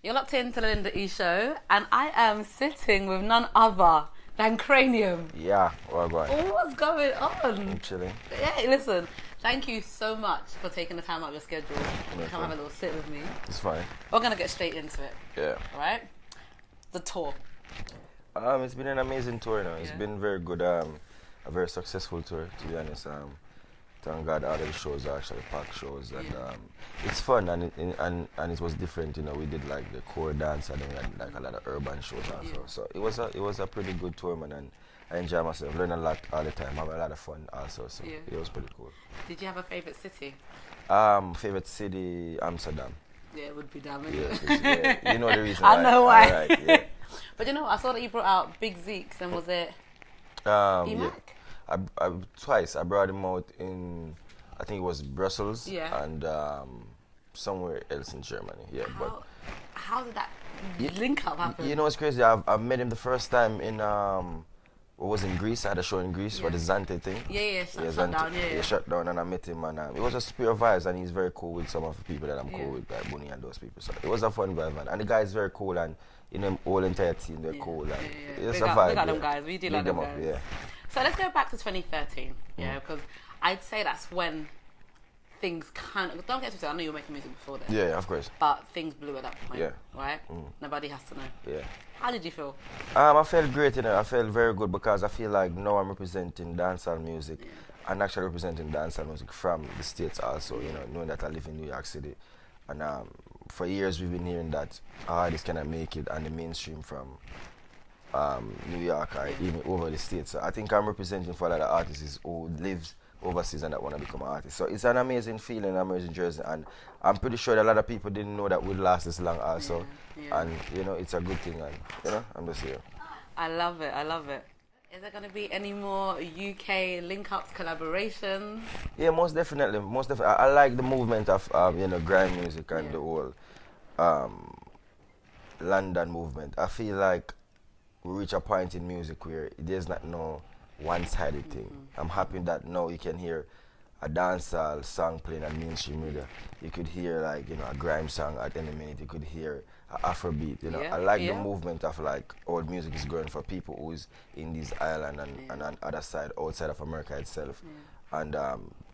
You're locked into the Linda E Show, and I am sitting with none other than Kranium. Yeah, well, go on. Oh, what's going on? I'm chilling. Yeah, listen, thank you so much for taking the time out of your schedule to come have a little sit with me. It's fine. We're going to get straight into it. Yeah. All right? The tour. It's been an amazing tour, you know. It's been very good, a very successful tour, to be honest. Thank God all of the shows are actually packed shows, and it's fun, and it was different, you know. We did like the core dance, and then we had like a lot of urban shows also. So it was a pretty good tour, man, and I enjoy myself, learn a lot all the time, have a lot of fun also. So it was pretty cool. Did you have a favorite city? Favorite city, Amsterdam. Yeah, it would be damn Yeah, you know the reason. I know why. Right, yeah. But you know, I saw that you brought out Big Zeke's, and was it EMAC? Yeah. I twice. I brought him out in, I think it was Brussels and somewhere else in Germany. Yeah, how did that link up happen? You know, it's crazy. I met him the first time in what was in Greece. I had a show in Greece for the Zante thing. Shut down, and I met him, and it was just pure vibes. And he's very cool with some of the people that I'm cool with, like Bunny and those people. So it was a fun vibe, and the guy is very cool, and you know, whole entire team they're cool. And it's a vibe. We got them guys. We do like them guys. Yeah. So let's go back to 2013, because I'd say that's when things kind of, don't get twisted, I know you were making music before then. Yeah, of course. But things blew at that point, Yeah. right? Nobody has to know. Yeah. How did you feel? I felt great, you know. I felt very good because I feel like now I'm representing dancehall music and actually representing dancehall music from the States also, you know, knowing that I live in New York City. And for years we've been hearing that artists cannot make it on the mainstream from New York or even over the States. So I think I'm representing for a lot of artists who live overseas and that want to become an artist. So it's an amazing feeling, an amazing journey, and I'm pretty sure that a lot of people didn't know that we'd last this long also. And you know, it's a good thing, and you know, I'm just here. I love it, I love it. Is there going to be any more UK link-ups, collaborations? Yeah, most definitely. Most definitely. I like the movement of you know, grime music and the whole London movement. I feel like we reach a point in music where there's not no one-sided thing. I'm happy that now you can hear a dancehall song playing on mainstream media. You could hear like, you know, a grime song at any minute. You could hear an Afrobeat. You know, I like the movement of like old music is growing for people who's in this island and on other side outside of America itself, and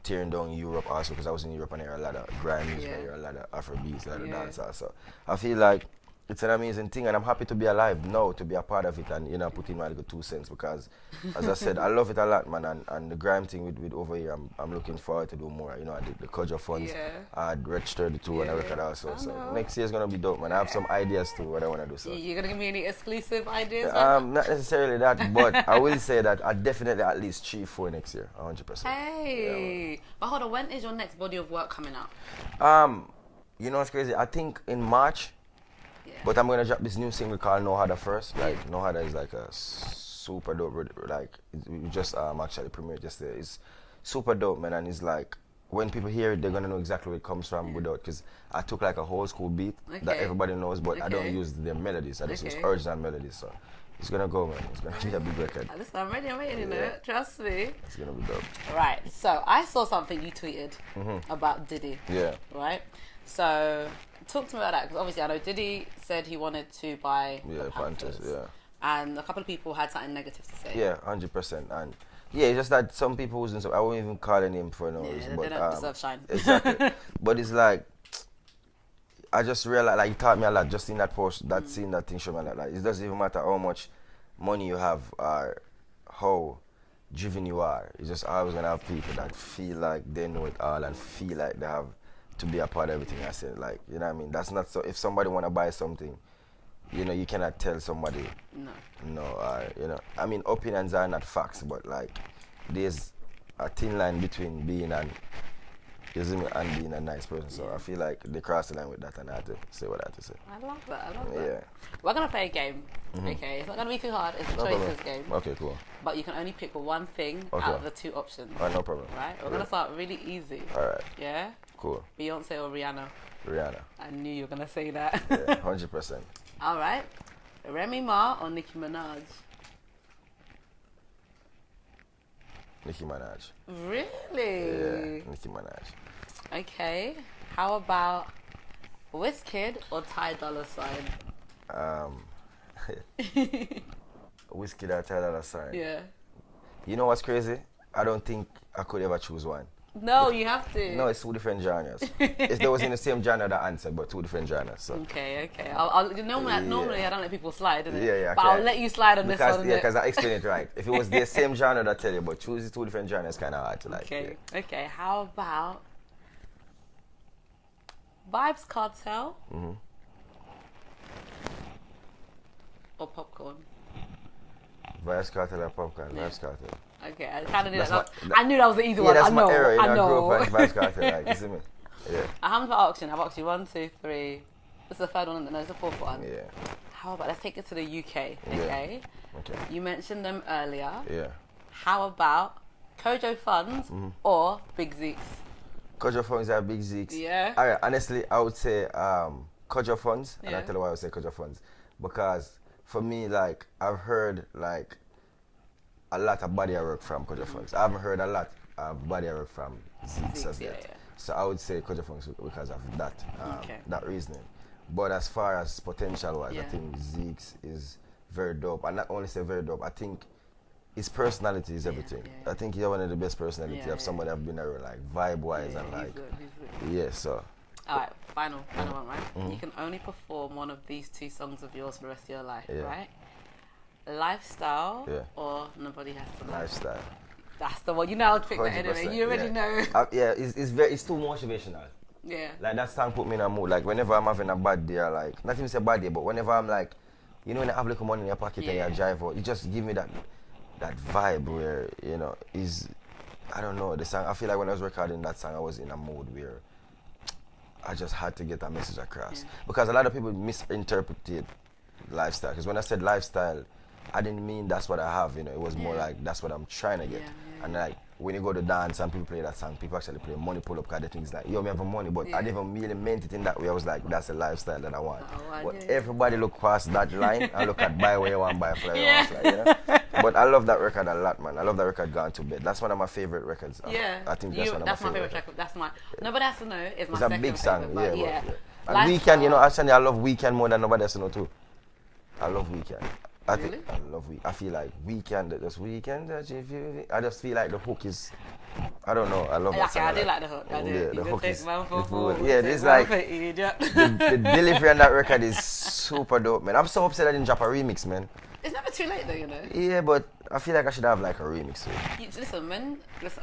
tearing down Europe also, because I was in Europe and I hear a lot of grime music, I hear a lot of Afrobeats, a lot of dancehall. So I feel like it's an amazing thing, and I'm happy to be alive now, to be a part of it, and you know, put in my little 2 cents, because as I said, I love it a lot, man, and the grime thing with over here, I'm looking forward to do more. You know, I did the Culture Funds, I had registered the tour and a record also, so next year's gonna be dope, man. I have some ideas too, what I wanna do. So you're gonna give me any exclusive ideas? Not necessarily that, but I will say that I definitely at least 3-4 next year, 100%. Hey, but hold on, when is your next body of work coming out? You know what's crazy? I think in March. But I'm gonna drop this new single called No Harder first. Like No Harder is like a super dope. Like we just actually premiered yesterday. It's super dope, man, and it's like when people hear it, they're gonna know exactly where it comes from without. Because I took like a whole school beat that everybody knows, but I don't use their melodies. I just use original melodies. So it's gonna go, man. It's gonna be a big record. Listen, I'm ready. I'm waiting. Trust me. It's gonna be dope. Right. So I saw something you tweeted about Diddy. Yeah. Right. So talk to me about that, because obviously I know Diddy said he wanted to buy the Panthers, and a couple of people had something negative to say. Yeah, 100%. And it's just that some people wasn't. I won't even call him for no reason. They don't deserve shine. Exactly. But it's like, I just realized, like, it taught me a lot just in that post, that scene, that thing showed me a lot. Like, it doesn't even matter how much money you have or how driven you are. It's just always gonna have people that feel like they know it all and feel like they have to be a part of everything I said. Like, you know what I mean? That's not so. If somebody want to buy something, you know, you cannot tell somebody no, you know, I mean, opinions are not facts, but like there's a thin line between being and being a nice person. So I feel like they cross the line with that, and I had to say what I had to say. I love that. Yeah. We're gonna play a game. Okay, it's not gonna be too hard. It's a choices game. Okay, cool. But you can only pick one thing out of the 2 options. Alright, no problem. Right? We're gonna start really easy. Alright. Yeah? Cool. Beyonce or Rihanna? Rihanna. I knew you were gonna say that. Yeah, 100%. Alright. Remy Ma or Nicki Minaj? Nicki Minaj. Really? Yeah, Nicki Minaj. Okay. How about Wizkid or Ty Dolla Sign? Whiskey or Ty Dolla Sign. Yeah. You know what's crazy? I don't think I could ever choose one. No, you have to. No, it's two different genres. If they was in the same genre, the answer, but two different genres. So. Okay. Normally I don't let people slide, innit? Yeah. But I'll let you slide on this one. Yeah, because I explain it right. If it was the same genre, I'd tell you, but choosing two different genres is kind of hard to like. Okay. Yeah. Okay. How about Vibes Cartel or Popcorn? Vibes Cartel or Popcorn? Yeah. Vibes Cartel. Okay, I kind of knew that. I knew that was the easy one. That's I know. my era. I know. I grew up Vibes Cartel, like, you see me? Yeah. I haven't got auction. I've asked you 1, 2, 3. This is the third one, and there's the fourth one. Yeah. How about let's take it to the UK? Okay. Yeah. Okay. You mentioned them earlier. Yeah. How about Kojo Funds or Big Zeeks? Kojo Funds or Big Zeeks? Yeah. All right. Honestly, I would say Kojo Funds, and I'll tell you why I would say Kojo Funds, because for me, like, I've heard like a lot of body work from Kojo Funds. I haven't heard a lot of body work from Zeeks as yet. Yeah. So I would say Kojo Funds because of that that reasoning. But as far as potential wise, I think Zeeks is very dope. And not only say very dope, I think his personality is everything. I think he's one of the best personalities of somebody I've been around, like vibe wise and like he's good. Yeah, so. Alright, final one, right? You can only perform one of these two songs of yours for the rest of your life, right? Lifestyle or Nobody Has to Know? Lifestyle. That's the one. You know I'll pick that anyway. You already know. It's too motivational. Yeah. Like that song put me in a mood. Like whenever I'm having a bad day, like not even say bad day, but whenever I'm like, you know, when you have little money in your pocket and you drive out, it just give me that vibe where, you know, I don't know, the song. I feel like when I was recording that song, I was in a mood where I just had to get that message across. Because a lot of people misinterpreted lifestyle. Because when I said lifestyle, I didn't mean that's what I have, you know. It was more like that's what I'm trying to get. And like when you go to dance and people play that song, people actually play Money Pull Up because they think it's like, yo, me have money. But I didn't really meant it in that way. I was like, that's a lifestyle that I want. But everybody look past that line and look at buy where you want, buy fly where you want fly, you know? But I love that record a lot, man. I love that record, Gone to Bed. That's one of my favorite records. I think that's my favorite track. That's my. Nobody Has to Know is my second favorite. It's a big song, yeah. And Weekend, you know, actually I love Weekend more than Nobody Has to Know too. I love Weekend. I love Weekend. I feel like Weekend, I just feel like the hook is, I don't know, I love that song. I do like the hook. I do. Yeah, the hook is, it's like, the delivery on that record is super dope, man. I'm so upset I didn't drop a remix, man. It's never too late though, you know. Yeah, but I feel like I should have like a remix. Listen,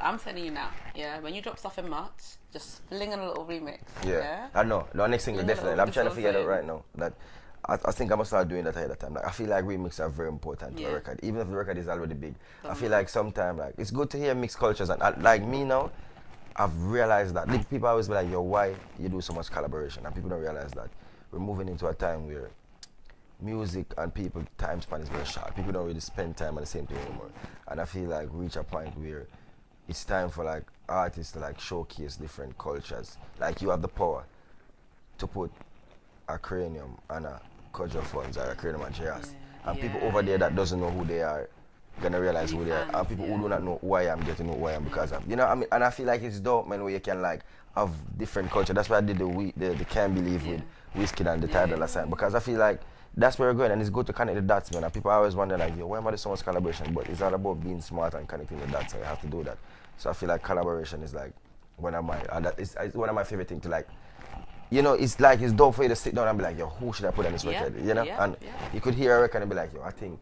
I'm telling you now, when you drop stuff in March, just fling in a little remix. Yeah. I know. The next single, definitely. I'm trying to figure it out right now. That I think I must start doing that ahead of time. Like, I feel like remixes are very important to a record, even if the record is already big. I feel like sometimes like it's good to hear mixed cultures, and like me now, I've realized that people always be like, yo, why you do so much collaboration? And people don't realize that we're moving into a time where music and people time span is very short. People don't really spend time on the same thing anymore. And I feel like we reach a point where it's time for like artists to like showcase different cultures. Like you have the power to put a Kranium and a Kojo Funds or a Kranium and Jazz. And people over there that doesn't know who they are gonna realize who they are. And people who do not know who I am get to know who I am because of, you know what I mean? And I feel like it's dope, man, where you can like have different culture. That's why I did the Can't Believe with Wizkid and the Ty Dolla Sign, because I feel like that's where we're going, and it's good to connect the dots, man. And people always wonder like, yo, why am I doing so much collaboration? But it's all about being smart and connecting the dots, and you have to do that. So I feel like collaboration is like one of my favorite things to like. You know, it's like it's dope for you to sit down and be like, yo, who should I put on this record? You know, and you could hear a record and be like, yo, I think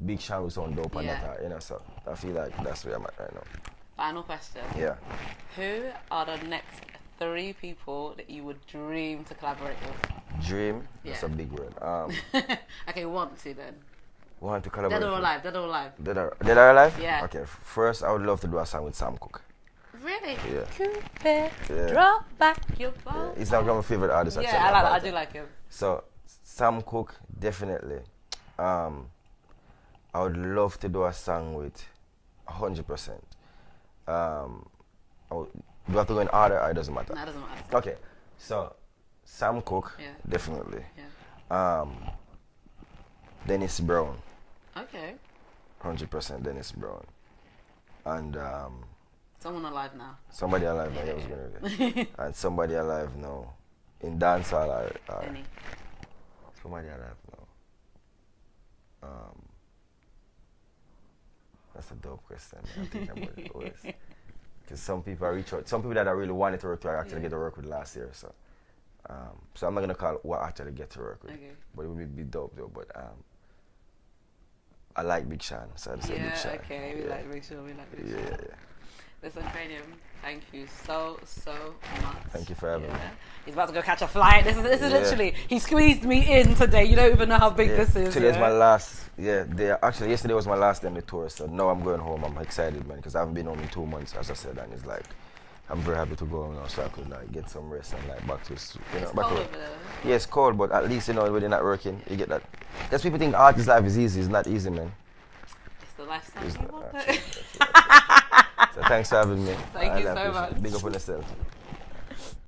Big Sean will sound dope on that. You know, so I feel like that's where I'm at right now. Final question. Yeah. Who are the next 3 people that you would dream to collaborate with? Dream? That's a big word. Okay, want to then. Want to collaborate? Dead or alive? Dead or alive? Dead or alive? Yeah. Okay, first I would love to do a song with Sam Cooke. Really? Yeah. Cupid, drop back your ball. He's not one of my favorite artists. Actually, I do like him. So Sam Cooke, definitely. I would love to do a song with 100%. Do I have to go in order or it doesn't matter? No, it doesn't matter. Okay, so Sam Cooke, definitely. Dennis Brown. Okay. 100% Dennis Brown. And someone alive now. Somebody alive now, yeah. And somebody alive now. in dancehall or any? Somebody I have now. That's a dope question. I think I'm going to go with. Because some people reach out. Some people that I really wanted to work with, I actually get to work with last year. So, so I'm not gonna call it what I actually get to work with. Okay. But it would be dope though. But I like Big Sean, so I'd say Big Sean. Okay, we like Big Sean. Yeah. Listen, Kranium, thank you so much. Thank you for having me. He's about to go catch a flight. This is literally, he squeezed me in today. You don't even know how big this is. Today's my last, actually yesterday was my last day on the tour, so now I'm going home. I'm excited, man, because I haven't been home in 2 months, as I said, and it's like, I'm very happy to go home now, so I could like get some rest and like back to, it's cold over there. Yeah, it's cold, but at least, when you're not working, you get that. Because people think artist life is easy. It's not easy, man. It's the lifestyle. So thanks for having me. Thank you so much. Big up on yourself.